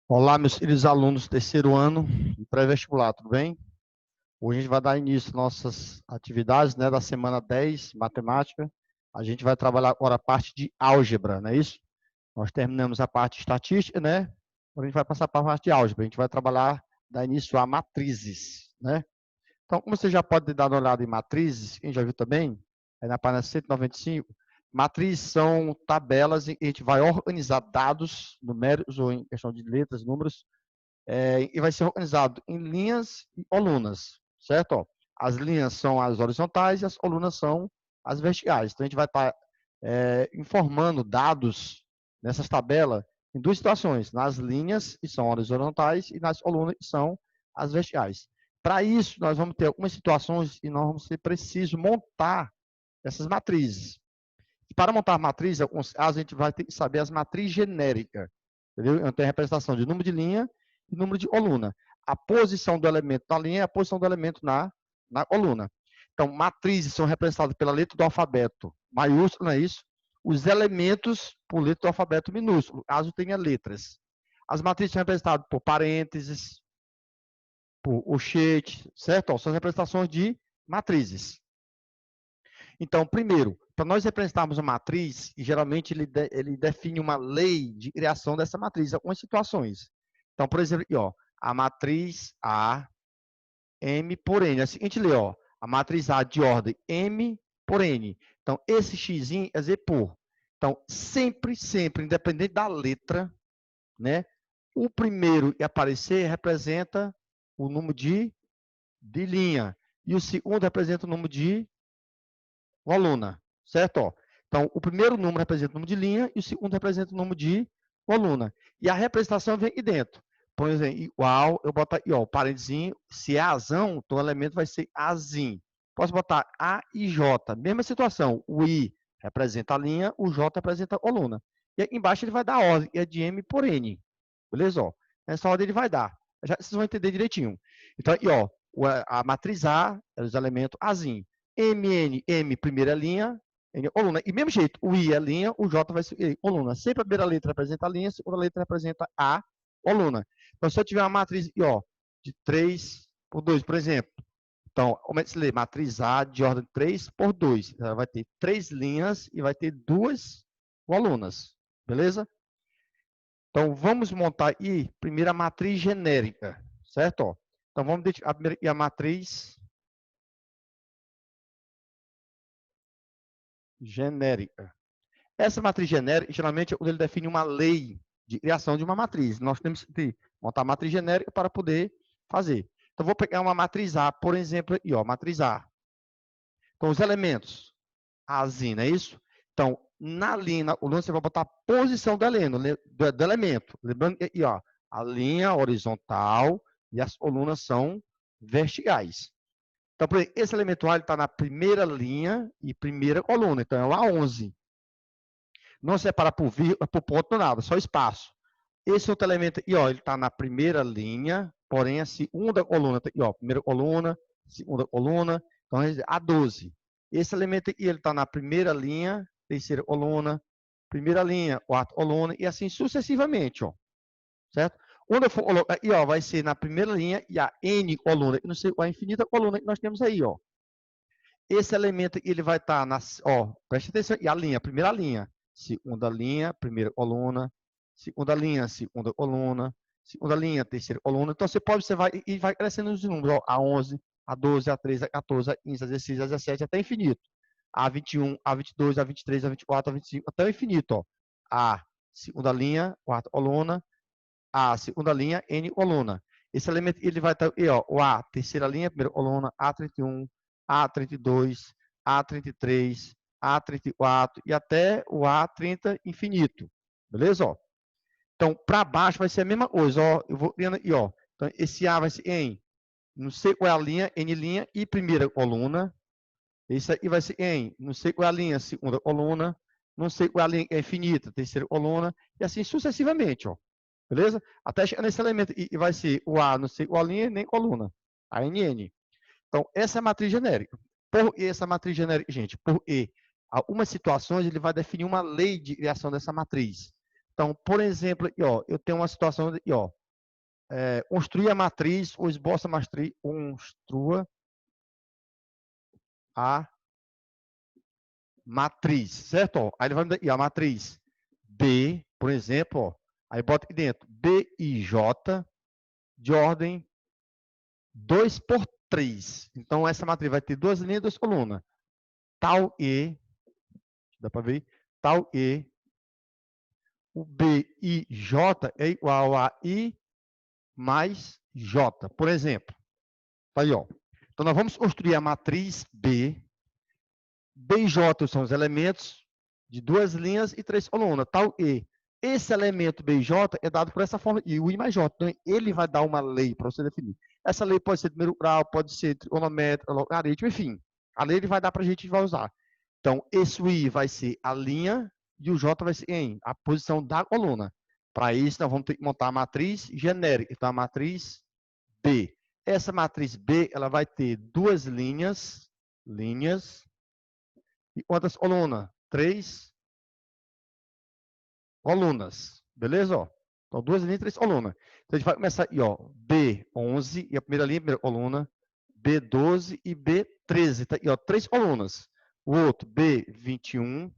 Olá, meus queridos alunos do terceiro ano de pré-vestibular, tudo bem? Hoje a gente vai dar início às nossas atividades, né, da semana 10, matemática. A gente vai trabalhar agora a parte de álgebra, não é isso? Nós terminamos a parte de estatística, né? Agora a gente vai passar para a parte de álgebra. A gente vai trabalhar, dar início a matrizes, né? Então, como você já pode dar uma olhada em matrizes, quem já viu também, é na página 195, matrizes são tabelas em que a gente vai organizar dados numéricos ou em questão de letras, números, e vai ser organizado em linhas e colunas, certo? Ó, as linhas são as horizontais e as colunas são as verticais. Então, a gente vai estar informando dados nessas tabelas em duas situações, nas linhas, que são horizontais, e nas colunas, que são as verticais. Para isso, nós vamos ter algumas situações e nós vamos ser preciso montar essas matrizes. E para montar matriz, em alguns casos, a gente vai ter que saber as matrizes genéricas. Entendeu? Então, tem a representação de número de linha e número de coluna. A posição do elemento na linha é a posição do elemento na coluna. Então, matrizes são representadas pela letra do alfabeto maiúsculo, não é isso? Os elementos por letra do alfabeto minúsculo, caso tenha letras. As matrizes são representadas por parênteses, por colchete, certo? São representações de matrizes. Então, primeiro, para nós representarmos uma matriz, e geralmente ele define uma lei de criação dessa matriz, algumas situações. Então, por exemplo, aqui, ó, a matriz A, M por N. Assim, a gente lê, ó, a matriz A de ordem M por N. Então, esse X é Z por. Então, sempre, independente da letra, né, o primeiro que aparecer representa o número de linha. E o segundo representa o número de coluna, certo? Ó, então, o primeiro número representa o número de linha e o segundo representa o número de coluna. E a representação vem aqui dentro. Por exemplo, igual, eu boto aqui, ó, o parênteses, se é azão, então o elemento vai ser azim. Posso botar A e J. Mesma situação, o I representa a linha, o J representa a coluna. E aqui embaixo ele vai dar a ordem, é de M por N. Beleza? Ó, nessa ordem ele vai dar. Já, vocês vão entender direitinho. Então, aqui, ó, a matriz A é os elementos azim. MN, M, primeira linha, N, coluna. E mesmo jeito, o I é linha, o J vai ser coluna. Sempre a primeira letra representa a linha, a segunda letra representa a coluna. Então, se eu tiver uma matriz ó, de 3 por 2, por exemplo, então, como é que se lê? Matriz A de ordem 3 por 2. Ela vai ter 3 linhas e vai ter 2 colunas. Beleza? Então, vamos montar aí, primeiro, a matriz genérica. Certo? Ó. Então, vamos dedicar a matriz genérica. Essa matriz genérica, geralmente, é quando ele define uma lei de criação de uma matriz. Nós temos que montar a matriz genérica para poder fazer. Então, vou pegar uma matriz A, por exemplo, aqui, ó, matriz A. Então, os elementos, Azinha, é isso? Então, na linha, na coluna, você vai botar a posição do elemento. Lembrando que aqui, ó, a linha horizontal e as colunas são verticais. Então, por exemplo, esse elemento A está na primeira linha e primeira coluna. Então, é o A11. Não separa por vírgula, por ponto, nada, só espaço. Esse outro elemento aqui, ó, ele está na primeira linha, porém a segunda coluna, aqui, ó, primeira coluna, segunda coluna, então A12. Esse elemento aqui, ele está na primeira linha, terceira coluna, primeira linha, quarta coluna, e assim sucessivamente, ó, certo? Quando eu for colocar aqui, ó, vai ser na primeira linha e a N coluna, não sei, a infinita coluna que nós temos aí, ó. Esse elemento ele vai estar na, ó, preste atenção, e a linha, primeira linha, segunda linha, primeira coluna, segunda linha, segunda coluna, segunda linha, terceira coluna. Então você pode, você vai e vai crescendo os números, ó, A11, A12, A13, A14, A15, A16, A17 até infinito. A21, A22, A23, A24, A25 até o infinito, ó. A segunda linha, quarta coluna, A segunda linha, N coluna. Esse elemento ele vai estar, ó, o A terceira linha, primeira coluna, A31, A32, A33, A34 e até o A30 infinito. Beleza? Ó? Então, para baixo vai ser a mesma coisa. Ó, eu vou criando aqui, ó. Então, esse A vai ser em, não sei qual é a linha, N linha e primeira coluna. Esse aqui vai ser em, não sei qual é a linha, segunda coluna. Não sei qual é a linha é infinita, terceira coluna. E assim sucessivamente, ó. Beleza? Até chegar nesse elemento. E vai ser o A, não sei qual a linha, nem coluna. A NN. Então, essa é a matriz genérica. Por que essa matriz genérica, gente? Porque algumas situações ele vai definir uma lei de criação dessa matriz. Então, por exemplo, aqui, ó, eu tenho uma situação aqui, ó, construir a matriz, ou esboça a matriz, construa a matriz, certo? Ó, aí ele vai me dar aqui, a matriz B, por exemplo, ó, aí bota aqui dentro, B e J, de ordem 2 por 3. Então, essa matriz vai ter duas linhas e duas colunas. Tal E, dá para ver? Tal E, o B e J é igual a I mais J, por exemplo. Tá aí, ó. Então, nós vamos construir a matriz B. B e J são os elementos de duas linhas e três colunas, tal E. Esse elemento B e J é dado por essa forma, e o I mais J. Então, ele vai dar uma lei para você definir. Essa lei pode ser de primeiro grau, pode ser trigonométrica, logarítmica, enfim. A lei ele vai dar para a gente e vai usar. Então, esse I vai ser a linha e o J vai ser em a posição da coluna. Para isso, nós vamos ter que montar a matriz genérica. Então, a matriz B. Essa matriz B, ela vai ter duas linhas, e quantas colunas? 3 colunas. Beleza? Ó? Então, duas linhas e 3 colunas. Então, a gente vai começar aí, ó. B11, e a primeira linha, a primeira coluna. B12 e B13. Tá aí, ó, 3 colunas. O outro, B21,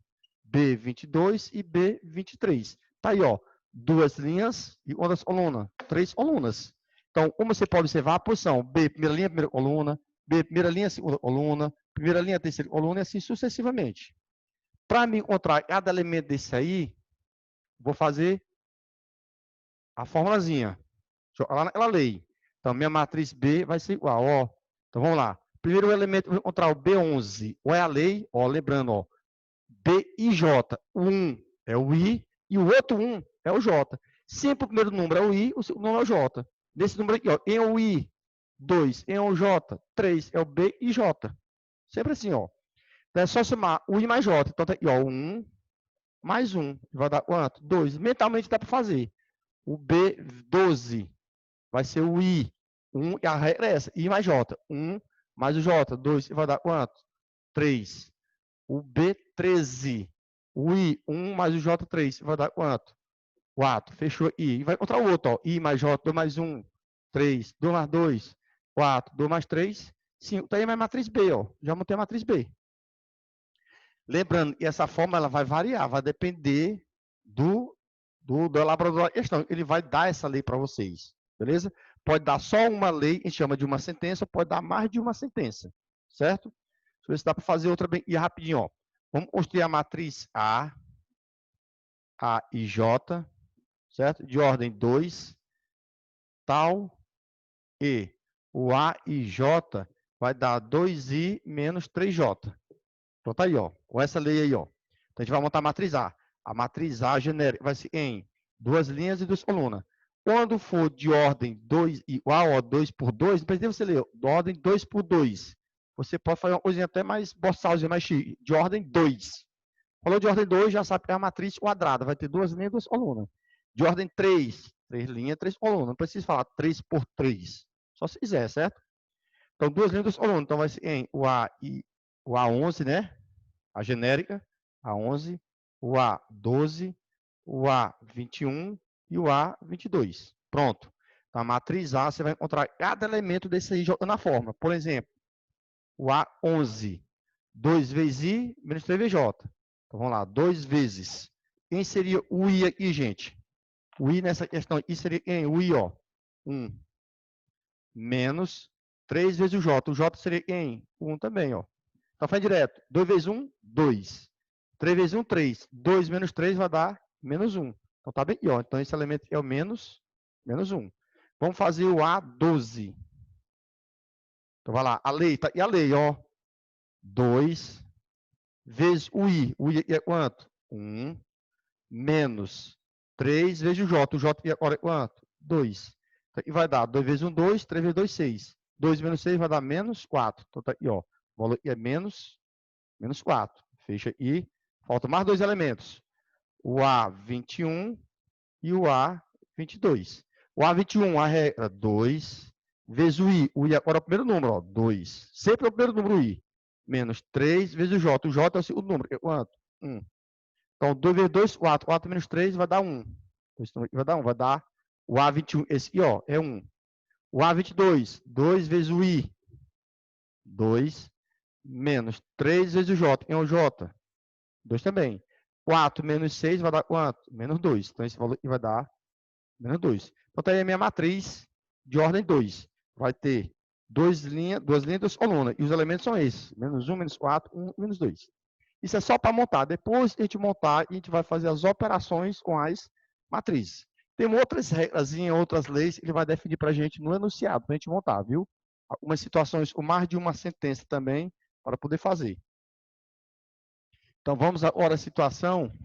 B22 e B23. Tá aí, ó. Duas linhas e quantas colunas? 3 colunas. Então, como você pode observar, a posição B, primeira linha, primeira coluna. B, primeira linha, segunda coluna. Primeira linha, terceira coluna, e assim sucessivamente. Para me encontrar cada elemento desse aí, vou fazer a formulazinha. Lá naquela lei. Então, minha matriz B vai ser igual, ó. Então, vamos lá. Primeiro elemento, vou encontrar o B11. Ou é a lei, ó, lembrando, ó. B e J. O 1 é o I e o outro 1 é o J. Sempre o primeiro número é o I, o segundo número é o J. Nesse número aqui, ó, em o I, 2, em o J, 3, é o B e J. Sempre assim, ó. Então, é só somar o I mais J. Então, tá aqui, ó, 1 mais 1. Vai dar quanto? 2. Mentalmente dá para fazer. O B12 vai ser o I. 1, e a regra é essa. I mais J. 1 mais o J. 2. Vai dar quanto? 3. O B13. O I, 1 mais o J3. Vai dar quanto? 4. Fechou I. E vai encontrar o outro, ó. I mais J, 2 mais 1. 3. 2 mais 2. 4. 2 mais 3. 5. Tá aí mais matriz B, ó. Já montei a matriz B. Lembrando que essa forma ela vai variar, vai depender do elaborador da questão. Ele vai dar essa lei para vocês, beleza? Pode dar só uma lei, a gente chama de uma sentença, pode dar mais de uma sentença, certo? Deixa eu ver se dá para fazer outra bem e rapidinho, ó. Vamos construir a matriz A e J, certo? De ordem 2, tal E. O A e J vai dar 2I menos 3J. Então tá aí, ó, com essa lei aí, ó. Então a gente vai montar a matriz A. A matriz A genérica vai ser em duas linhas e duas colunas. Quando for de ordem 2 igual, ó, 2 por 2, não precisa você ler, de ordem 2 por 2. Você pode fazer uma coisinha até mais boçalzinha, mais chique, de ordem 2. Falou de ordem 2, já sabe que é a matriz quadrada, vai ter duas linhas e duas colunas. De ordem 3, 3 linhas, 3 colunas. Não precisa falar 3 por 3. Só se quiser, certo? Então, duas linhas e duas colunas. Então, vai ser em o A e o A11, né? A genérica, A11, o A12, o A21 e o A22. Pronto. Então, a matriz A, você vai encontrar cada elemento desse aí jogando na forma. Por exemplo, o A11, 2 vezes I menos 3 vezes J. Então, vamos lá, 2 vezes. Quem seria o I aqui, gente? O I nessa questão aqui seria quem? O I, ó. 1 menos 3 vezes o J. O J seria quem? 1 também, ó. Então, faz direto. 2 vezes 1, 2. 3 vezes 1, 3. 2 menos 3 vai dar menos 1. Então, tá bem aqui, ó. Então, esse elemento é o menos 1. Vamos fazer o A12. Então, vai lá. A lei, tá? E a lei, ó. 2 vezes o I. O I é quanto? 1 menos 3 vezes o J. O J agora é quanto? 2. Então, e vai dar 2 vezes 1, 2. 3 vezes 2, 6. 2 menos 6 vai dar menos 4. Então, tá aqui, ó. O valor é menos 4. Fecha aí. Faltam mais dois elementos. O A21 e o A22. O A21, a regra 2, vezes o I. O I agora é o primeiro número, ó, 2. Sempre é o primeiro número, o I. Menos 3 vezes o J. O J é o segundo número. É quanto? 1. Então, 2 vezes 2, 4. 4 menos 3 vai dar 1. Vai dar o A21. Esse I, ó, é 1. O A22, 2 vezes o I. 2 menos 3 vezes o J. É o J. 2 também. 4 menos 6 vai dar quanto? Menos 2. Então, esse valor aqui vai dar menos 2. Então, tá aí a minha matriz de ordem 2. Vai ter duas linhas, duas colunas. E os elementos são esses. Menos 1, menos 4, 1, menos 2. Isso é só para montar. Depois que a gente montar, a gente vai fazer as operações com as matrizes. Tem outras regras, outras leis que ele vai definir para a gente no enunciado, para a gente montar, viu? Algumas situações com mais de uma sentença também, para poder fazer. Então, vamos agora à situação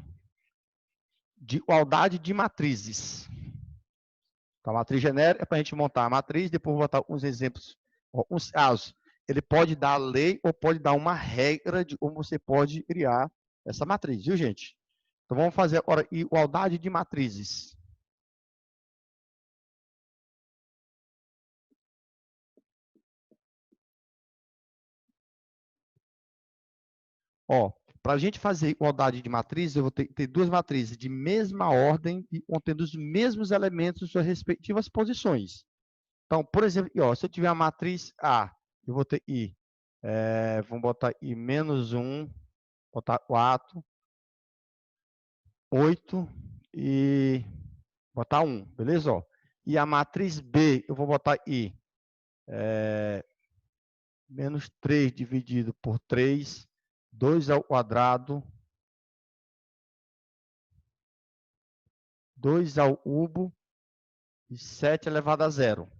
de igualdade de matrizes. Então, a matriz genérica é para a gente montar a matriz, depois vou botar uns exemplos, uns casos. Ele pode dar a lei ou pode dar uma regra de como você pode criar essa matriz, viu, gente? Então, vamos fazer agora igualdade de matrizes. Ó, para a gente fazer igualdade de matrizes, eu vou ter duas matrizes de mesma ordem e contendo os mesmos elementos em suas respectivas posições. Então, por exemplo, ó, se eu tiver a matriz A, eu vou ter I, vamos botar I menos 1, botar 4, 8 e botar 1, beleza? Ó. E a matriz B, eu vou botar I, menos 3 dividido por 3, 2 ao quadrado, 2 ao cubo e 7 elevado a zero.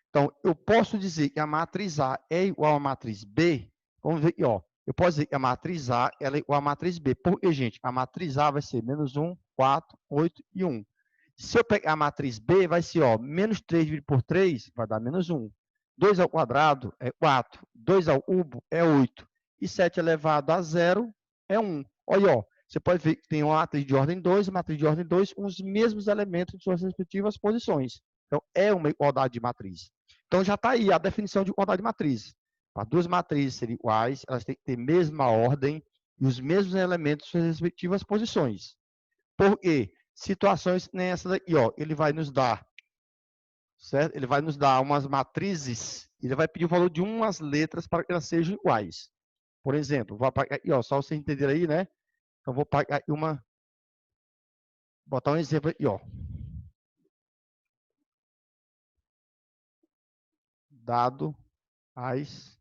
Então, eu posso dizer que a matriz A é igual à matriz B. Vamos ver aqui, ó. Eu posso dizer que a matriz A ela é igual à matriz B. Por quê, gente? A matriz A vai ser menos 1, 4, 8 e 1. Se eu pegar a matriz B, vai ser, ó, menos 3 dividido por 3, vai dar menos 1. 2 ao quadrado é 4. 2 ao cubo é 8. E 7 elevado a zero é 1. Olha, ó. Você pode ver que tem uma matriz de ordem 2, matriz de ordem 2, com os mesmos elementos em suas respectivas posições. Então, é uma igualdade de matriz. Então, já está aí a definição de igualdade de matriz. Para duas matrizes serem iguais, elas têm que ter mesma ordem e os mesmos elementos em suas respectivas posições. Por quê? Situações nessa daqui, ó, ele vai nos dar, certo? Ele vai nos dar umas matrizes, ele vai pedir o valor de umas letras para que elas sejam iguais. Por exemplo, vou apagar aqui, ó, só vocês entenderem aí, né? Então, vou apagar aqui botar um exemplo aqui, ó. Dado as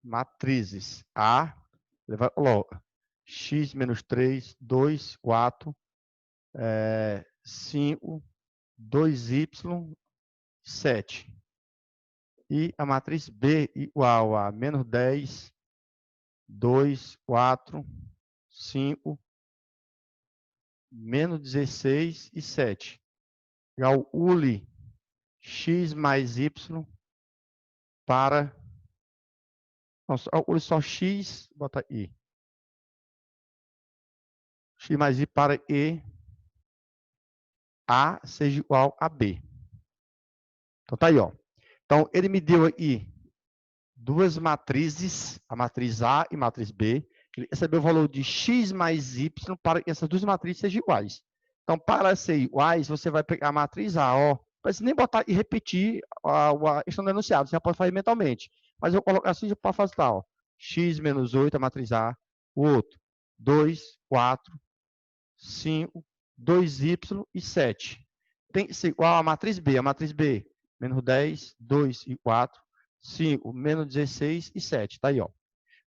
matrizes A, ele vai colocar x menos 3, 2, 4, 5, 2y, 7. E a matriz B igual a menos 10, 2, 4, 5, menos 16 e 7. Calcule x mais y para... Não, calcule só x, bota i. X mais i para e A seja igual a B. Então, tá aí, ó. Então, ele me deu aí duas matrizes, a matriz A e a matriz B. Ele recebeu o valor de x mais y para que essas duas matrizes sejam iguais. Então, para ser iguais, você vai pegar a matriz A, ó. Não precisa nem botar e repetir a questão do enunciado, você já pode fazer mentalmente. Mas eu coloco assim, já pode fazer tal, ó. X menos 8, a matriz A. O outro, 2, 4, 5, 2y e 7. Tem que ser igual à matriz B. A matriz B, menos 10, 2 e 4, 5, menos 16 e 7. Tá aí, ó.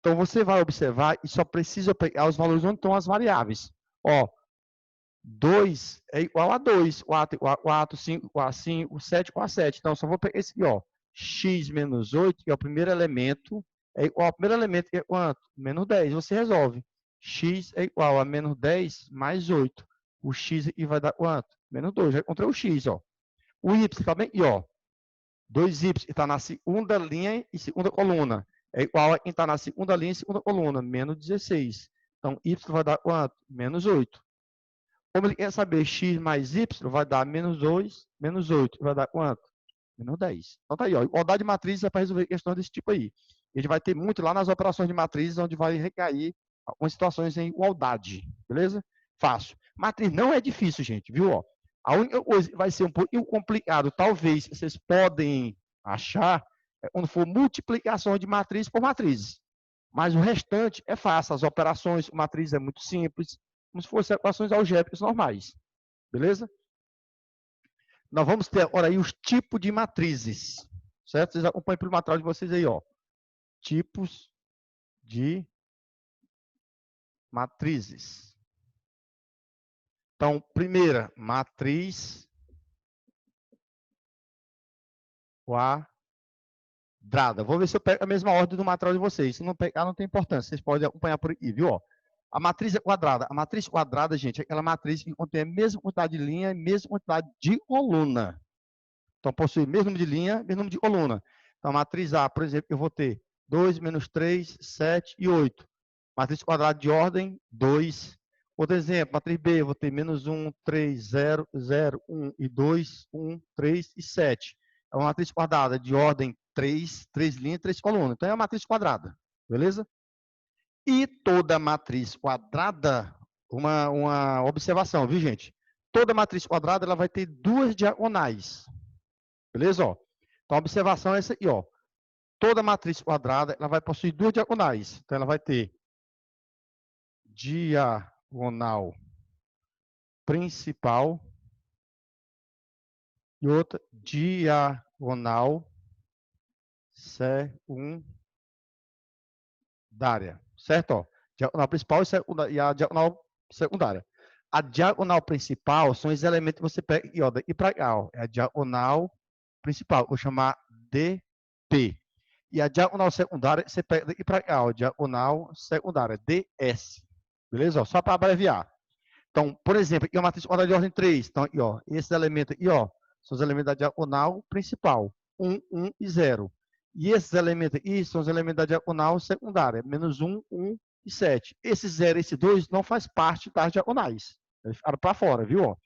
Então, você vai observar e só precisa pegar os valores onde estão as variáveis. Ó, 2 é igual a 2, 4 igual a 4, 5 igual a 5, 7 igual a 7. Então, só vou pegar esse aqui, ó. X menos 8, que é o primeiro elemento, é igual ao primeiro elemento, que é quanto? Menos 10. Você resolve. X é igual a menos 10 mais 8. O X aqui vai dar quanto? Menos 2. Já encontrei o X, ó. O Y também, e ó. 2y está na segunda linha e segunda coluna. É igual a quem está na segunda linha e segunda coluna, menos 16. Então, y vai dar quanto? Menos 8. Como ele quer saber x mais y, vai dar menos 2, menos 8. Vai dar quanto? Menos 10. Então, tá aí, ó. Igualdade de matrizes é para resolver questões desse tipo aí. A gente vai ter muito lá nas operações de matrizes, onde vai recair algumas situações em igualdade, beleza? Fácil. Matriz não é difícil, gente, viu? Ó, a única coisa que vai ser um pouquinho complicado, talvez vocês podem achar, é quando for multiplicação de matriz por matrizes. Mas o restante é fácil. As operações, matriz é muito simples, como se fossem equações algébricas normais, beleza? Nós vamos ter agora aí os tipos de matrizes, certo? Vocês acompanham pelo material de vocês aí, ó. Tipos de matrizes. Então, primeira, matriz quadrada. Vou ver se eu pego a mesma ordem do material de vocês. Se não pegar, não tem importância. Vocês podem acompanhar por aqui, viu? Ó, a matriz é quadrada. A matriz quadrada, gente, é aquela matriz que contém a mesma quantidade de linha e a mesma quantidade de coluna. Então, possui o mesmo número de linha, mesmo número de coluna. Então, a matriz A, por exemplo, eu vou ter 2, menos 3, 7 e 8. Matriz quadrada de ordem 2. Outro exemplo, matriz B, eu vou ter menos 1, 3, 0, 0, 1 e 2, 1, 3 e 7. É uma matriz quadrada de ordem 3, 3 linhas, 3 colunas. Então, é uma matriz quadrada, beleza? E toda matriz quadrada, uma observação, viu, gente? Toda matriz quadrada ela vai ter duas diagonais, beleza? Ó, então, a observação é essa aqui, ó. Toda matriz quadrada ela vai possuir duas diagonais. Então, ela vai ter diagonal principal e outra diagonal secundária, certo? Ó, diagonal principal e a diagonal secundária. A diagonal principal são os elementos que você pega e ó, daqui para cá, ó, é a diagonal principal, vou chamar DP. E a diagonal secundária, você pega daqui para cá, ó, diagonal secundária, DS. Beleza? Ó, só para abreviar. Então, por exemplo, aqui é uma matriz quadrada de ordem 3. Então, aqui, ó, esses elementos aqui, ó, são os elementos da diagonal principal, 1, 1 e 0. E esses elementos aqui são os elementos da diagonal secundária, menos 1, 1 e 7. Esse 0 e esse 2 não faz parte das diagonais. Eles ficaram para fora, viu? Ó?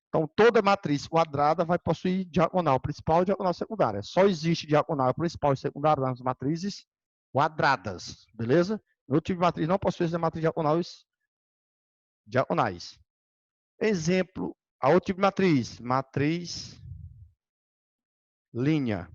Então, toda matriz quadrada vai possuir diagonal principal e diagonal secundária. Só existe diagonal principal e secundária nas matrizes quadradas, beleza? No tipo de matriz não possui essa matriz diagonais. Exemplo, a outro tipo de matriz, matriz linha,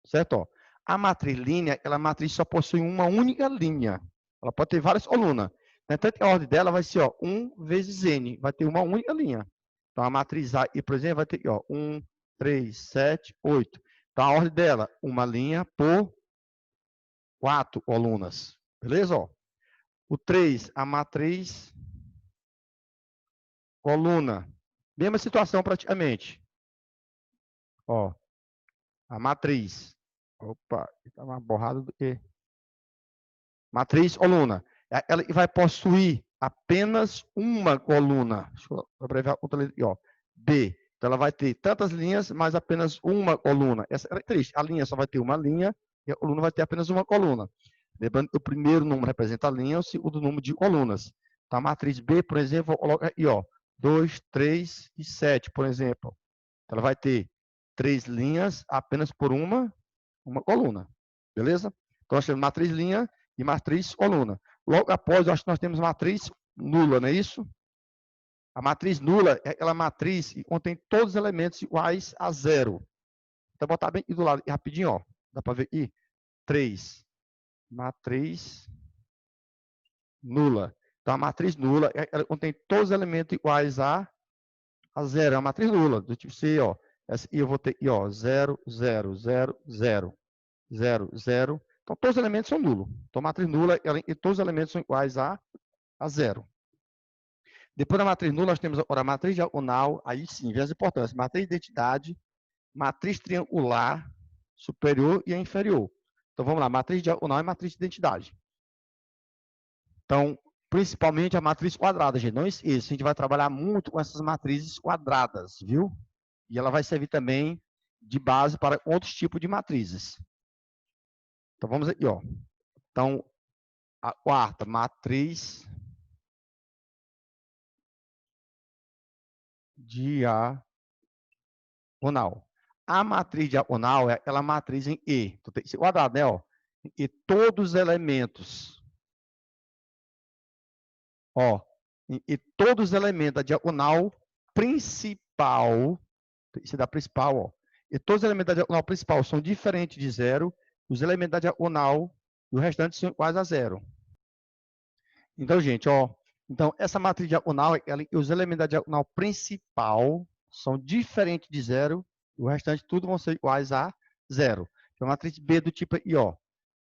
certo? Ó, a matriz linha, ela matriz só possui uma única linha. Ela pode ter várias colunas. Portanto, a ordem dela vai ser ó, 1 vezes n, vai ter uma única linha. Então, a matriz A, por exemplo, vai ter ó, 1, 3, 7, 8. Então, a ordem dela, uma linha por 4 colunas. Beleza? Ó? O 3, a matriz coluna. Mesma situação praticamente. Ó, a matriz. Opa, está uma borrada do quê? Matriz coluna. Ela vai possuir apenas uma coluna. Deixa eu abreviar outra letra aqui, ó. B. Então, ela vai ter tantas linhas, mas apenas uma coluna. Essa é a característica. A linha só vai ter uma linha e a coluna vai ter apenas uma coluna. Lembrando que o primeiro número representa a linha, o segundo número de colunas. Então, a matriz B, por exemplo, vou colocar aí, ó. 2, 3 e 7, por exemplo. Ela vai ter 3 linhas apenas por uma coluna. Beleza? Então, nós temos matriz linha e matriz coluna. Logo após, eu acho que nós temos matriz nula, não é isso? A matriz nula é aquela matriz que contém todos os elementos iguais a zero. Então, botar bem aqui do lado, rapidinho, ó. Dá para ver aqui? 3. Matriz nula. Então, a matriz nula, ela contém todos os elementos iguais a zero. É uma matriz nula, do tipo C, ó. Essa aqui eu vou ter aqui, ó, 0, 0, 0, 0, 0, 0. Então, todos os elementos são nulos. Então, a matriz nula, e todos os elementos são iguais a zero. Depois da matriz nula, nós temos agora a matriz diagonal, aí sim, vê as importâncias. Matriz de identidade, matriz triangular, superior e a inferior. Então, vamos lá, matriz diagonal e matriz de identidade. Então, principalmente a matriz quadrada, gente. Não esqueça, a gente vai trabalhar muito com essas matrizes quadradas, viu? E ela vai servir também de base para outros tipos de matrizes. Então, vamos aqui, ó. Então, a quarta, matriz diagonal. A matriz diagonal é aquela matriz em E. Então, tem esse quadrado, né? Ó. E todos os elementos Ó, e todos os elementos da diagonal principal, isso é da principal, ó. E todos os elementos da diagonal principal são diferentes de zero, os elementos da diagonal e o restante são iguais a zero. Então, gente, ó, então essa matriz diagonal, os elementos da diagonal principal são diferentes de zero, o restante tudo vão ser iguais a zero. Então, a matriz B do tipo aí, ó,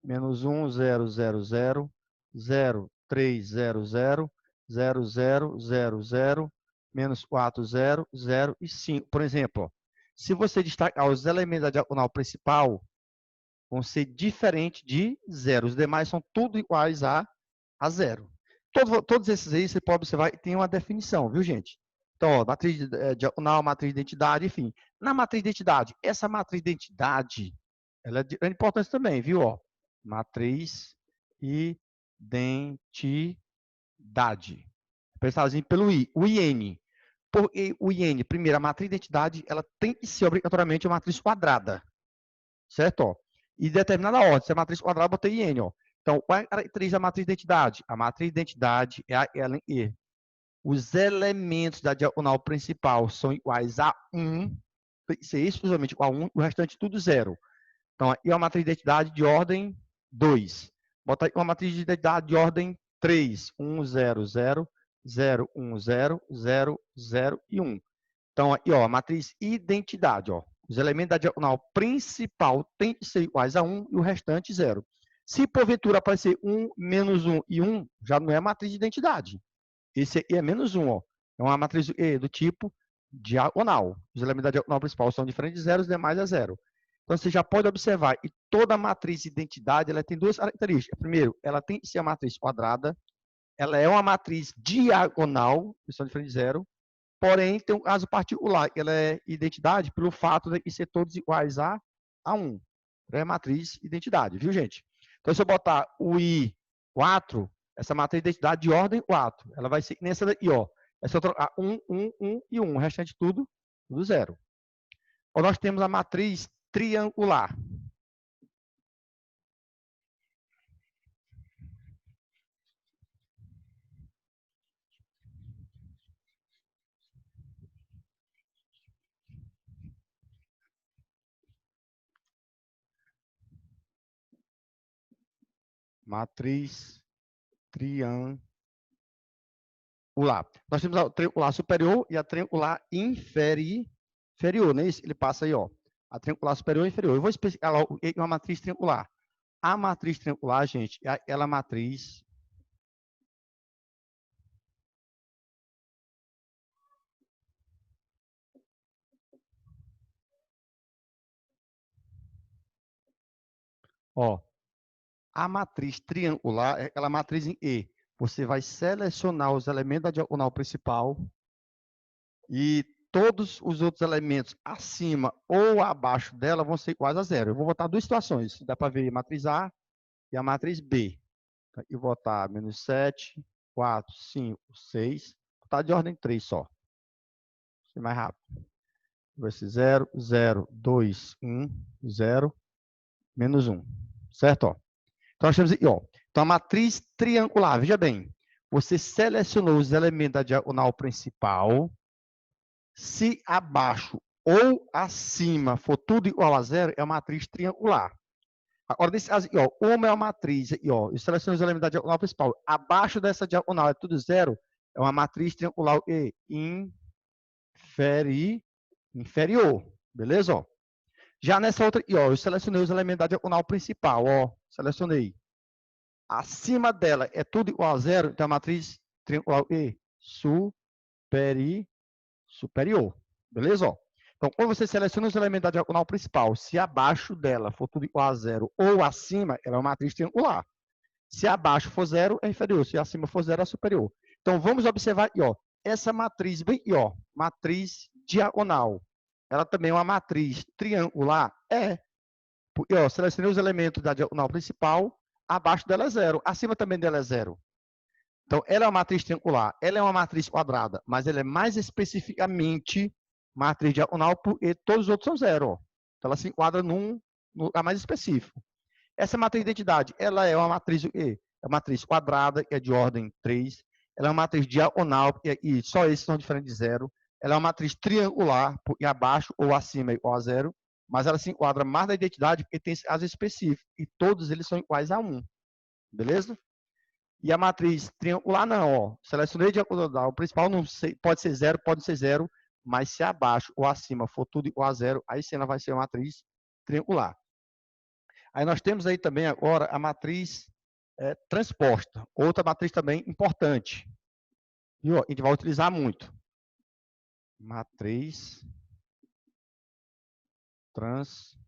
menos 1, 0, 0, 0, 0, 3, 0, 0, 0, 0, 0, 0, menos 4, 0, 0 e 5. Por exemplo, ó, se você destacar os elementos da diagonal principal, vão ser diferentes de zero. Os demais são tudo iguais a zero. Todos esses aí, você pode observar, tem uma definição, viu, gente? Então, ó, matriz diagonal, matriz de identidade, enfim. Na matriz de identidade, essa matriz de identidade, ela é de grande importância também, viu? Ó, matriz identidade. Pensadinho pelo I. O IN. Por o IN, primeiro, a matriz de identidade, ela tem que ser obrigatoriamente uma matriz quadrada. Certo? Ó. E determinada ordem. Se é matriz quadrada, botei IN, ó. Então, qual é a característica da matriz de identidade? A matriz de identidade é a LE. Os elementos da diagonal principal são iguais a 1, tem que ser exclusivamente igual a 1, o restante tudo zero. Então, aqui é uma matriz de identidade de ordem 2. Bota aí uma matriz de identidade de ordem 3. 1, 0, 0, 0, 1, 0, 0, 0 e 1. Então, aqui, ó, a matriz identidade, ó. Os elementos da diagonal principal têm que ser iguais a 1 e o restante 0. Se porventura aparecer 1, menos 1 e 1, já não é matriz de identidade. Esse aqui é menos 1, ó. É uma matriz do tipo diagonal. Os elementos da diagonal principal são diferentes de 0, os demais é 0. Então, você já pode observar que toda matriz de identidade ela tem duas características. Primeiro, ela tem que ser a matriz quadrada. Ela é uma matriz diagonal, que são diferentes de 0. Porém, tem um caso particular, que ela é identidade pelo fato de ser todos iguais a 1. É matriz identidade, viu, gente? Então, se eu botar o I4, essa matriz de identidade de ordem 4, ela vai ser nessa daqui, ó. É só trocar 1, 1, 1 e 1. O restante tudo 0. Ou nós temos a matriz triangular. Matriz triangular. Nós temos a triangular superior e a triangular inferior, né? Ele passa aí, ó. A triangular superior e inferior. Eu vou especificar lá o que é uma matriz triangular. A matriz triangular, gente, é aquela matriz ó, a matriz triangular é aquela matriz em E. Você vai selecionar os elementos da diagonal principal e todos os outros elementos acima ou abaixo dela vão ser iguais a zero. Eu vou botar duas situações. Dá para ver a matriz A e a matriz B. Eu vou botar menos 7, 4, 5, 6. Vou botar de ordem 3 só. Vou ser mais rápido. Vai ser 0, 0, 2, 1, 0, menos 1. Certo? Ó. Então, nós temos aqui, ó. Então, a matriz triangular, veja bem. Você selecionou os elementos da diagonal principal. Se abaixo ou acima for tudo igual a zero, é uma matriz triangular. Agora, nesse caso aqui, ó, uma é uma matriz, aqui, ó, eu seleciono os elementos da diagonal principal. Abaixo dessa diagonal é tudo zero, é uma matriz triangular inferior. Beleza? Ó? Já nessa outra aqui, ó, eu selecionei os elementos da diagonal principal, ó, selecionei. Acima dela é tudo igual a zero, então a matriz triangular superior. Beleza? Ó? Então, quando você seleciona os elementos da diagonal principal, se abaixo dela for tudo igual a zero ou acima, ela é uma matriz triangular. Se abaixo for zero, é inferior. Se acima for zero, é superior. Então, vamos observar aqui, ó. Essa matriz bem aqui, ó. Matriz diagonal. Ela também é uma matriz triangular? É. Porque, ó, selecionei os elementos da diagonal principal, abaixo dela é zero. Acima também dela é zero. Então, ela é uma matriz triangular. Ela é uma matriz quadrada, mas ela é mais especificamente matriz diagonal porque todos os outros são zero. Ó. Então, ela se enquadra num lugar mais específico. Essa matriz de identidade, ela é uma matriz o quê? É uma matriz quadrada, que é de ordem 3. ela é uma matriz diagonal, e só esses são diferentes de zero. Ela é uma matriz triangular, e abaixo ou acima é igual a zero, mas ela se enquadra mais na identidade porque tem as específicas, e todos eles são iguais a 1. Beleza? E a matriz triangular não, ó. Selecionei diagonal, o principal não sei, pode ser zero, mas se abaixo ou acima for tudo igual a zero, aí sim ela vai ser uma matriz triangular. Aí nós temos aí também agora a matriz transposta, outra matriz também importante. E ó, a gente vai utilizar muito. Matriz transposta.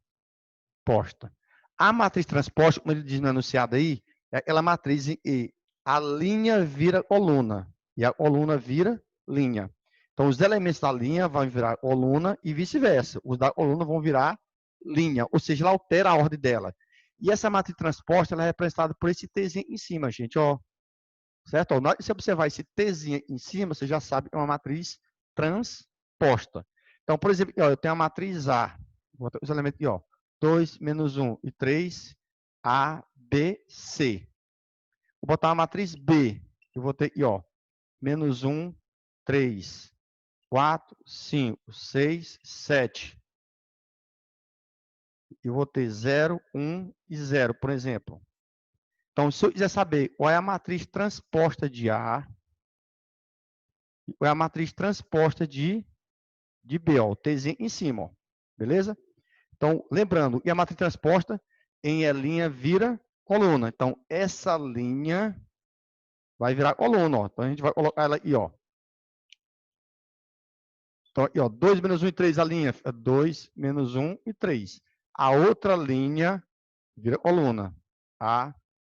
A matriz transposta, como ele diz no enunciado aí, é aquela matriz em que a linha vira coluna e a coluna vira linha. Então, os elementos da linha vão virar coluna e vice-versa. Os da coluna vão virar linha, ou seja, ela altera a ordem dela. E essa matriz transposta ela é representada por esse Tzinho em cima, gente, ó. Certo? Ó, se observar esse Tzinho em cima, você já sabe que é uma matriz transposta. Então, por exemplo, ó, eu tenho a matriz A. Vou botar os elementos aqui, ó. 2, menos 1 e 3, A, B, C. Vou botar a matriz B. Eu vou ter aqui, ó. Menos 1, 3, 4, 5, 6, 7. Eu vou ter 0, 1 e 0, por exemplo. Então, se eu quiser saber qual é a matriz transposta de A, e qual é a matriz transposta de B, ó, o Tzinho em cima, ó, beleza? Então, lembrando, e a matriz transposta em E' vira coluna. Então, essa linha vai virar coluna, ó. Então, a gente vai colocar ela aí, ó. Então, aqui, ó, 2 menos 1 e 3, a linha é 2 menos 1 e 3. A outra linha vira coluna. A,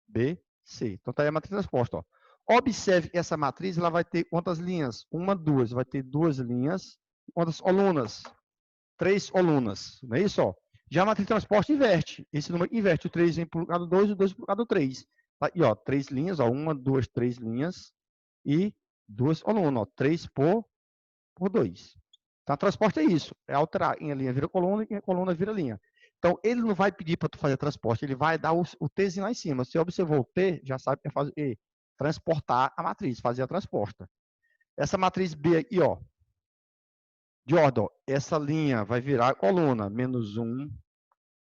B, C. Então, tá aí a matriz transposta, ó. Observe que essa matriz, ela vai ter quantas linhas? Uma, duas. Vai ter duas linhas. Quantas colunas? 3 colunas. Não é isso, ó? Já a matriz transposta inverte. Esse número inverte. O 3 vem para o lugar do 2 e o 2 para o lugar do 3. Tá aí, ó, 3 linhas, ó. 1, 2, 3 linhas e 2 colunas, ó. 3 por 2. Então, a transporte é isso. É alterar em linha vira coluna e em coluna vira linha. Então, ele não vai pedir para tu fazer transporte, ele vai dar o Tzinho lá em cima. Se você observou o T, já sabe que é fazer transportar a matriz, fazer a transposta. Essa matriz B aqui, ó, de ordem, ó, essa linha vai virar coluna, menos 1,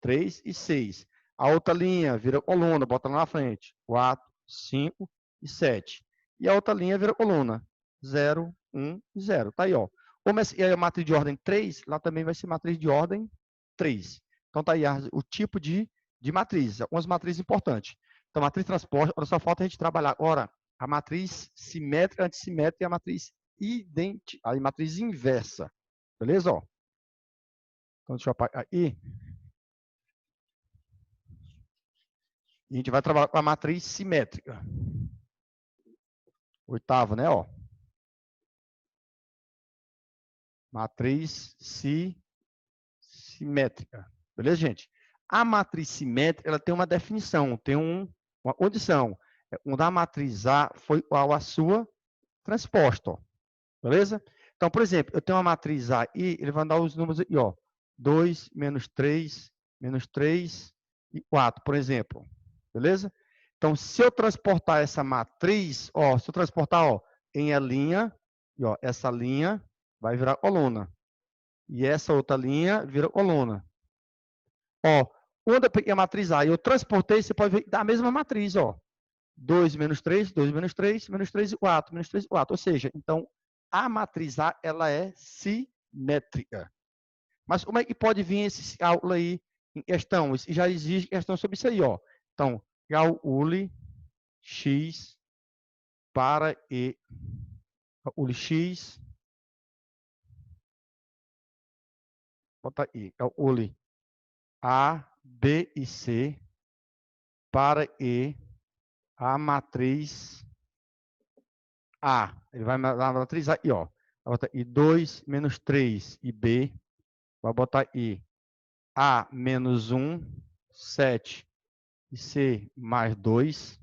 3 e 6. A outra linha vira coluna, bota lá na frente, 4, 5 e 7. E a outra linha vira coluna, 0, 1 e 0. Tá aí, ó. Como é a matriz de ordem 3, lá também vai ser matriz de ordem 3. Então, tá aí o tipo de matriz, algumas matrizes importantes. Então, matriz transporte, agora só falta a gente trabalhar agora a matriz simétrica, antissimétrica e a matriz idêntica, a matriz inversa. Beleza? Ó? Então, deixa eu apagar aí. E a gente vai trabalhar com a matriz simétrica. Oitavo, né? Ó. Matriz simétrica. Beleza, gente? A matriz simétrica ela tem uma definição, tem uma condição. Da matriz A foi igual à sua transposta. Ó. Beleza? Então, por exemplo, eu tenho uma matriz A e ele vai dar os números aqui, ó. 2, menos 3 e 4, por exemplo. Beleza? Então, se eu transportar essa matriz, ó, se eu transportar, ó, em a linha, e, ó, essa linha vai virar coluna. E essa outra linha vira coluna. Ó, quando eu peguei a matriz A e eu transportei, você pode ver que dá a mesma matriz, ó. 2 menos 3, 2 menos 3, menos 3 e 4, menos 3 e 4. Ou seja, então, a matriz A, ela é simétrica. Mas como é que pode vir esse cálculo aí em questão? Já existe questão sobre isso aí, ó. Então, calcule x para e calcule x, bota aí, calcule A, B e C para e a matriz A. Ele vai na matriz A e ó. Vai botar aí 2 menos 3 e B. Vai botar aí A menos 1, 7 e C mais 2,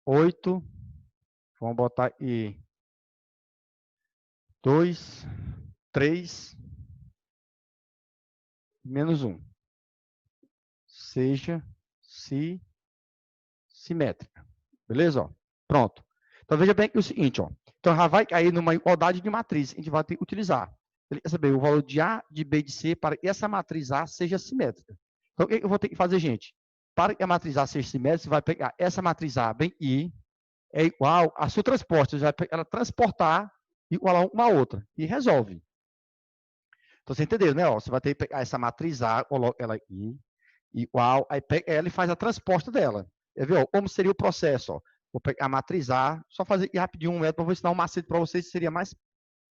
8. Vamos botar aí 2, 3, menos 1. Seja simétrica. Beleza? Ó, pronto. Então, veja bem que é o seguinte, ó. Então, já vai cair numa igualdade de matriz. A gente vai ter que utilizar. Ele quer saber o valor de A, de B e de C para que essa matriz A seja simétrica. Então, o que eu vou ter que fazer, gente? Para que a matriz A seja simétrica, você vai pegar essa matriz A bem I, é igual a sua transporte. Você vai pegar ela transportar igual a uma outra. E resolve. Então, você entendeu, né? Ó, você vai ter que pegar essa matriz A, coloca ela I, igual, aí pega ela e faz a transposta dela. Quer ver, ó, como seria o processo? Ó? Vou pegar a matriz A, só fazer aqui rapidinho um método, vou ensinar um macete para vocês, que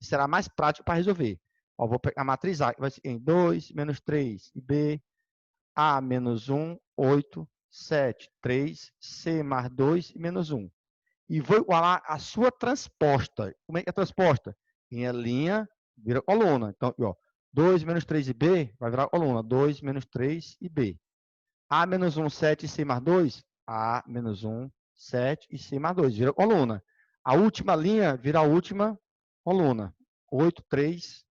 será mais prático para resolver. Ó, vou pegar a matriz A, que vai ser em 2, menos 3, e B, A menos 1, 8, 7, 3, C mais 2 e menos 1. E vou igualar a sua transposta. Como é que é a transposta? Em linha, vira coluna. Então, ó, 2 menos 3 e B vai virar coluna. 2 menos 3 e B. A menos 1, 7 e C mais 2. A menos 1, 7 e C mais 2. Vira coluna. A última linha vira a última coluna. 8, 3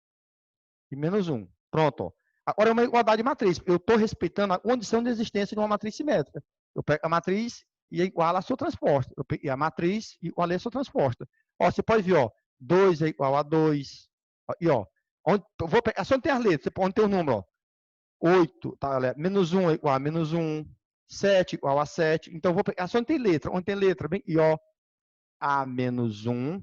e menos 1. Pronto. Ó. Agora é uma igualdade de matriz. Eu estou respeitando a condição de existência de uma matriz simétrica. Eu pego a matriz e igualo a sua transposta. Eu peguei a matriz e igualei a sua transposta. Ó, você pode ver, ó, 2 é igual a 2. E, ó, onde, vou pegar, só não tem as letras, você pode ter o número, ó. 8, tá, galera? Menos 1 é igual a menos 1. 7 igual a 7. Então, vou pegar, só não tem letra. Onde tem letra, bem, e, ó, A menos 1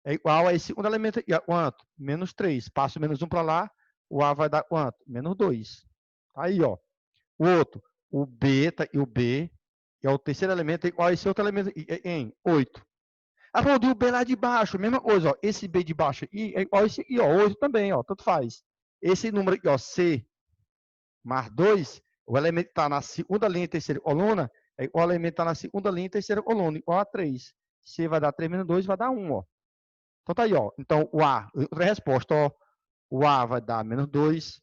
é igual a esse segundo elemento aqui, ó, quanto? Menos 3. Passo menos 1 para lá, o A vai dar quanto? Menos 2. Aí, ó. O outro, o B, tá, e o B, que é o terceiro elemento, é igual a esse outro elemento em 8. Ah, falou do B lá de baixo, mesma coisa, ó. Esse B de baixo aqui é igual a esse aqui, ó, 8 também, ó, tanto faz. Esse número aqui, ó, C mais 2, o elemento que está na segunda linha e terceira coluna, é igual ao elemento que está na segunda linha e terceira coluna, igual a 3. C vai dar 3 menos 2, vai dar 1, ó. Então tá aí, ó. Então, o A, outra resposta, ó. O A vai dar menos 2,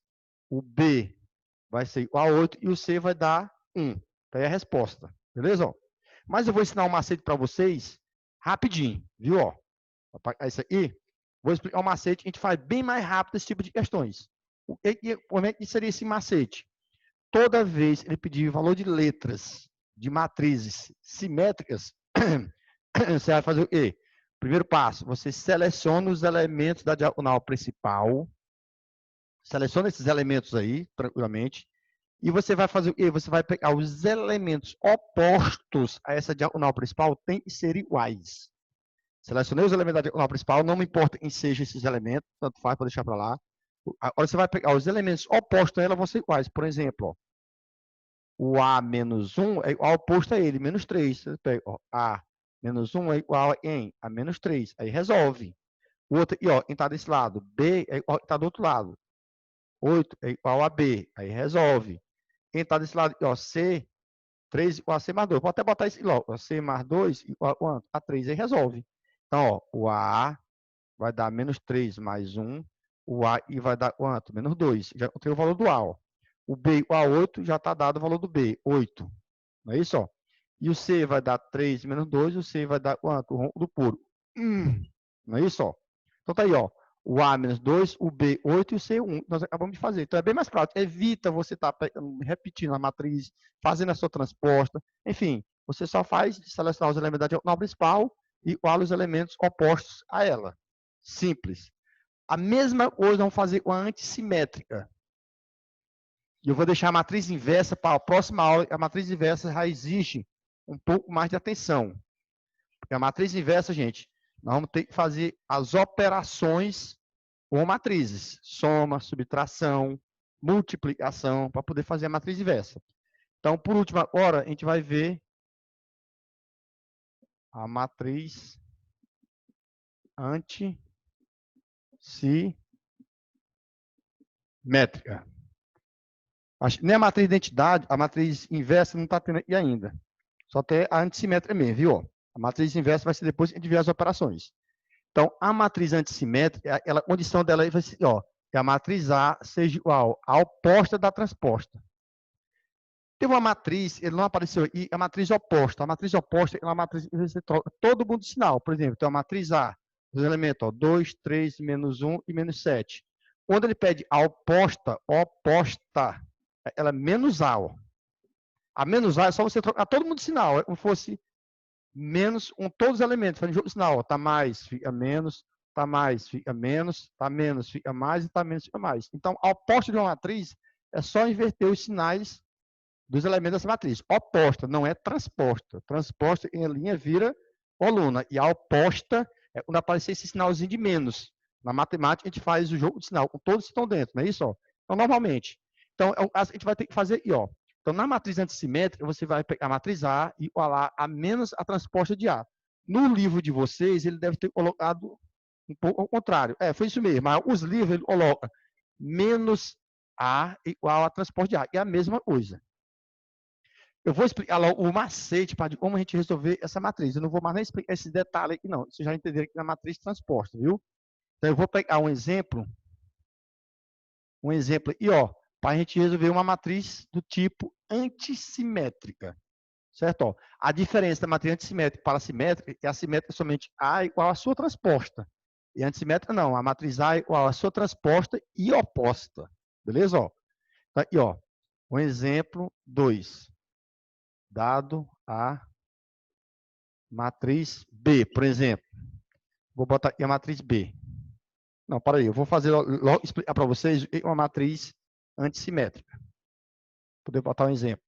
o B vai ser igual a 8 e o C vai dar 1. Tá aí a resposta, beleza? Ó? Mas eu vou ensinar um macete para vocês rapidinho, viu? Ó, isso aqui, vou explicar um macete, a gente faz bem mais rápido esse tipo de questões. Como é que seria esse macete? Toda vez que ele pedir valor de letras de matrizes simétricas, você vai fazer o quê? Primeiro passo, você seleciona os elementos da diagonal principal, seleciona esses elementos aí, tranquilamente, e você vai fazer o quê? Você vai pegar os elementos opostos a essa diagonal principal, tem que ser iguais. Selecionei os elementos da diagonal principal, não me importa quem sejam esses elementos, tanto faz, para deixar para lá. Agora você vai pegar os elementos opostos a ela, vão ser iguais. Por exemplo, ó, o A menos 1 é igual ao oposto a ele, menos 3. Você pega, ó, A menos 1 é igual a menos 3. Aí resolve. O outro aqui, ó, quem está desse lado, B é igual está do outro lado. 8 é igual a B. Aí resolve. Quem está desse lado aqui, ó, C, 3 igual a C mais 2. Pode até botar isso logo. C mais 2 igual a quanto? A 3. Aí resolve. Então, ó, o A vai dar menos 3 mais 1. O A e vai dar quanto? Menos 2. Já encontrei o valor do A, ó. O B igual a 8, já está dado o valor do B, 8. Não é isso? Ó? E o C vai dar 3 menos 2, o C vai dar quanto? O ronco do puro. Não é isso? Ó? Então tá aí, ó. O A menos 2, o B 8 e o C 1. Nós acabamos de fazer. Então é bem mais prático. Evita você estar repetindo a matriz, fazendo a sua transposta. Enfim, você só faz selecionar os elementos da diagonal principal e iguala os elementos opostos a ela. Simples. A mesma coisa vamos fazer com a antissimétrica. E eu vou deixar a matriz inversa para a próxima aula. A matriz inversa já exige um pouco mais de atenção. Porque a matriz inversa, gente, nós vamos ter que fazer as operações com matrizes. Soma, subtração, multiplicação, para poder fazer a matriz inversa. Então, por último, agora, a gente vai ver a matriz antissimétrica. Nem a matriz de identidade, a matriz inversa não está tendo aqui ainda. Só tem a antissimétrica mesmo, viu? A matriz inversa vai ser depois que a gente ver as operações. Então, a matriz antissimétrica, a condição dela vai ser, ó, que a matriz A seja igual à oposta da transposta. Tem uma matriz, ele não apareceu aqui, a matriz oposta. A matriz oposta é uma matriz que você troca todo mundo de sinal. Por exemplo, tem a matriz A, os elementos, ó, 2, 3, menos 1 e menos 7. Quando ele pede a oposta, ela é menos A. Ó. A menos A é só você trocar todo mundo de sinal. É como se fosse menos todos os elementos, fazendo jogo de sinal, ó, tá mais, fica menos, tá mais, fica menos, tá menos, fica mais, e tá menos, fica mais. Então, a oposta de uma matriz é só inverter os sinais dos elementos dessa matriz. Oposta, não é transposta. Transposta em linha vira coluna. E a oposta é quando aparecer esse sinalzinho de menos. Na matemática, a gente faz o jogo de sinal com todos que estão dentro, não é isso? Ó? Então, normalmente. Então, a gente vai ter que fazer aqui, ó. Então, na matriz antissimétrica, você vai pegar a matriz A e igualar a menos a transposta de A. No livro de vocês, ele deve ter colocado um pouco ao contrário. Foi isso mesmo. Mas os livros, ele coloca menos A igual a transporte de A. É a mesma coisa. Eu vou explicar logo o macete de como a gente resolver essa matriz. Eu não vou mais nem explicar esse detalhe aqui, não. Vocês já entenderam aqui na matriz transposta, viu? Então, eu vou pegar um exemplo aqui, ó, para a gente resolver uma matriz do tipo antissimétrica, certo? Ó, a diferença da matriz antissimétrica para a simétrica é a simétrica somente A igual à sua transposta. E a antissimétrica não, a matriz A igual à sua transposta e oposta. Beleza? Ó? Então, aqui, ó, um exemplo 2. Dado a matriz B, por exemplo. Vou botar aqui a matriz B. Não, para aí, eu vou fazer logo explicar para vocês uma matriz antissimétrica. Vou poder botar um exemplo.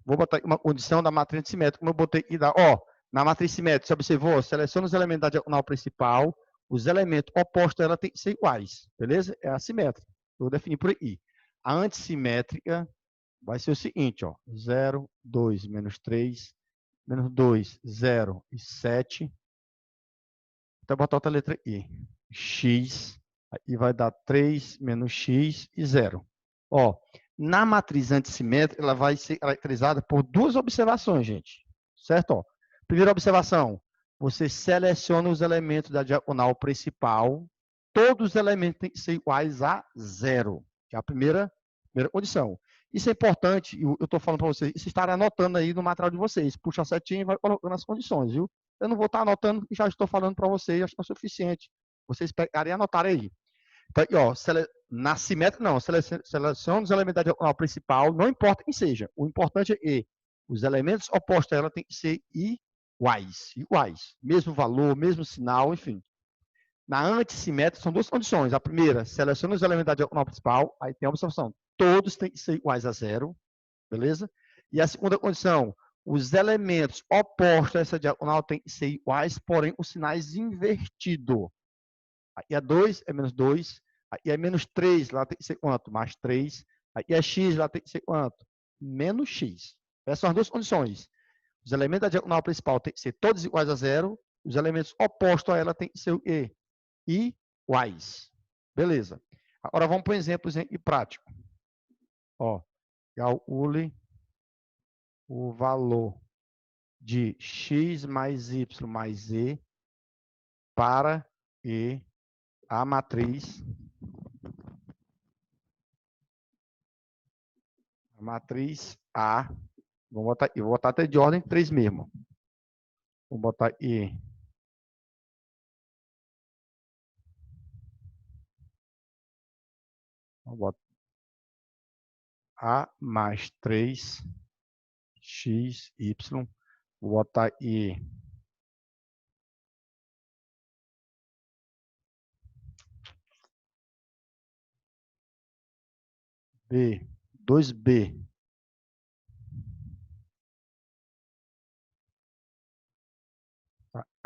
Vou botar uma condição da matriz antissimétrica, como eu botei aqui, na matriz simétrica, você observou? Seleciona os elementos da diagonal principal, os elementos opostos a ela têm que ser iguais, beleza? É a simétrica. Eu vou definir por aqui. A antissimétrica vai ser o seguinte, ó, 0, 2, menos 3, menos 2, 0 e 7. Então, botar outra letra I. X, aí vai dar 3 menos X e 0. Ó, na matriz antissimétrica, ela vai ser caracterizada por duas observações, gente. Certo? Ó, primeira observação, você seleciona os elementos da diagonal principal, todos os elementos têm que ser iguais a 0. Que é a primeira condição. Isso é importante, eu estou falando para vocês, isso estará anotando aí no material de vocês. Puxa a setinha e vai colocando as condições, viu? Eu não vou estar anotando, porque já estou falando para vocês, acho que é o suficiente. Vocês pegarem e anotarem aí. Então, ó, na simétrica, não, seleciona os elementos da diagonal principal, não importa quem seja. O importante é que os elementos opostos a ela têm que ser iguais. Mesmo valor, mesmo sinal, enfim. Na antissimétrica, são duas condições. A primeira, seleciona os elementos da diagonal principal, aí tem a observação, todos têm que ser iguais a 0, beleza? E a segunda condição, os elementos opostos a essa diagonal têm que ser iguais, porém os sinais invertidos. Aí é 2, é menos 2. Aí é menos 3, lá tem que ser quanto? Mais 3. Aí é x, lá tem que ser quanto? Menos x. Essas são as duas condições. Os elementos da diagonal principal têm que ser todos iguais a 0. Os elementos opostos a ela têm que ser o quê? Iguais. Beleza. Agora vamos para um exemplo prático. Ó, calcule o valor de x mais y mais z para e a matriz A, eu vou botar até de ordem 3 mesmo. Vou botar E. Vou botar A mais 3, X, Y. Vou botar E. B, 2B.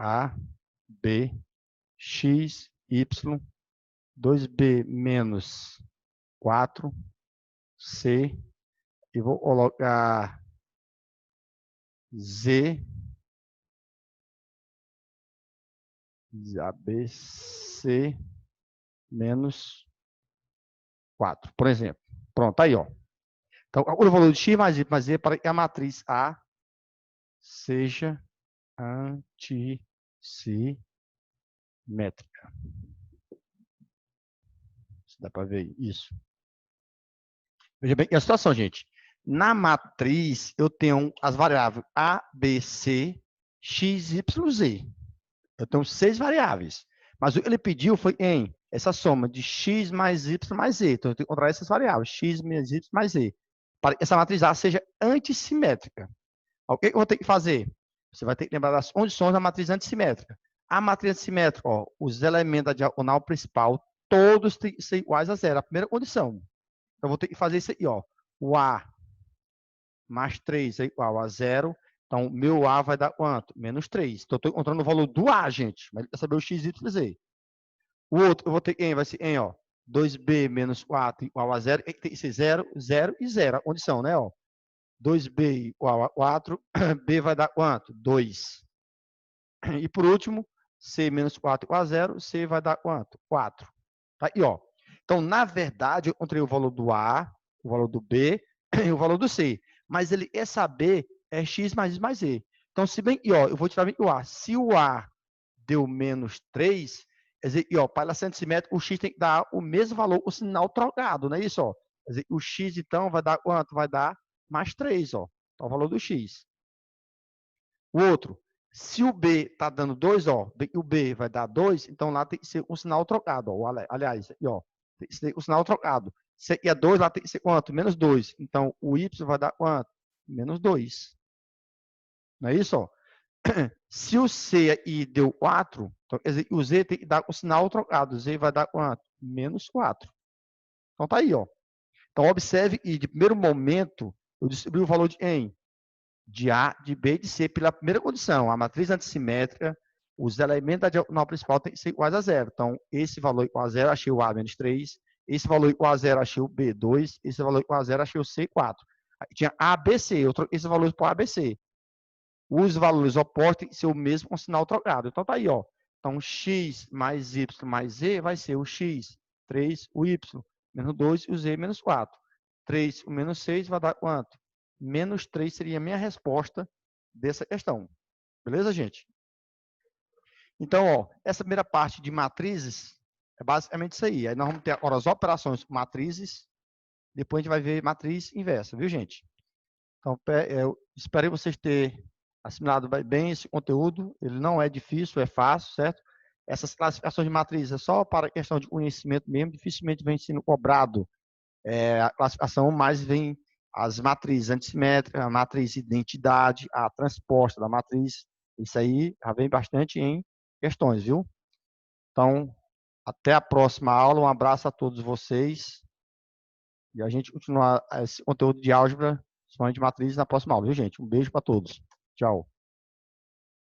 A, B, X, Y, 2B menos 4, C, e vou colocar Z, ABC menos 4, por exemplo. Pronto, aí, ó. Então, o valor de x mais y mais z para que a matriz A seja antissimétrica. Dá para ver isso. Veja bem a situação, gente. Na matriz, eu tenho as variáveis A, B, C, X, Y, Z. Eu tenho 6 variáveis. Mas o que ele pediu foi em essa soma de X mais Y mais Z. Então, eu tenho que encontrar essas variáveis, X mais Y mais Z. Para que essa matriz A seja antissimétrica. O que eu vou ter que fazer? Você vai ter que lembrar das condições da matriz antissimétrica. A matriz antissimétrica, ó, os elementos da diagonal principal, todos têm que ser iguais a zero. A primeira condição. Então, eu vou ter que fazer isso aí, ó. O A mais 3 é igual a zero. Então, meu A vai dar quanto? Menos 3. Então, eu estou encontrando o valor do A, gente. Mas ele quer saber o x, y, z. O outro, eu vou ter que, vai ser em, ó. 2b menos 4 igual a zero. Tem que ser 0, 0 e 0. A condição, né, ó. 2b igual a 4. B vai dar quanto? 2. E por último, C menos 4 igual a 0. C vai dar quanto? 4. Tá aí, ó. Então, na verdade, eu encontrei o valor do A, o valor do B e o valor do C. Mas ele, essa B é x mais y mais z. Então, se bem, e ó, eu vou tirar bem o A. Se o A deu menos 3, quer dizer, e ó, para ela ser antissimétrica, o x tem que dar o mesmo valor, o sinal trocado, não é isso, ó? Quer dizer, o x, então, vai dar quanto? Vai dar mais 3, ó. Então, o valor do x. O outro, se o B está dando 2, ó, o B vai dar 2, então lá tem que ser um sinal trocado, ó. Aliás, aqui, ó, tem que ser um sinal trocado. Se aqui é 2, lá tem que ser quanto? Menos 2. Então, o Y vai dar quanto? Menos 2. Não é isso, ó? Se o C aí deu 4, então, quer dizer, o Z tem que dar o sinal trocado. O Z vai dar quanto? Menos 4. Então, tá aí, ó. Então, observe que, de primeiro momento, eu distribuí o valor de em de A, de B e de C pela primeira condição. A matriz antissimétrica, os elementos da diagonal principal têm que ser iguais a zero. Então, esse valor igual a zero, achei o A menos 3. Esse valor igual a zero, achei o B 2. Esse valor igual a zero, achei o C 4. Aí tinha A, B, C. Eu troquei esses valores para A, B, C. Os valores opostos têm que ser o mesmo com sinal trocado. Então, tá aí, ó. Então, x mais y mais z vai ser o x, 3, o y, menos 2 e o z, menos 4. 3, o menos 6 vai dar quanto? Menos 3 seria a minha resposta dessa questão. Beleza, gente? Então, ó, essa primeira parte de matrizes é basicamente isso aí. Aí nós vamos ter agora as operações com matrizes, depois a gente vai ver matriz inversa, viu, gente? Então, eu espero vocês terem assimilado bem esse conteúdo. Ele não é difícil, é fácil, certo? Essas classificações de matrizes é só para questão de conhecimento mesmo, dificilmente vem sendo cobrado a classificação, mas vem as matrizes antissimétricas, a matriz identidade, a transposta da matriz. Isso aí já vem bastante em questões, viu? Então, até a próxima aula. Um abraço a todos vocês. E a gente continua esse conteúdo de álgebra, somente de matrizes, na próxima aula, viu, gente? Um beijo para todos. Tchau.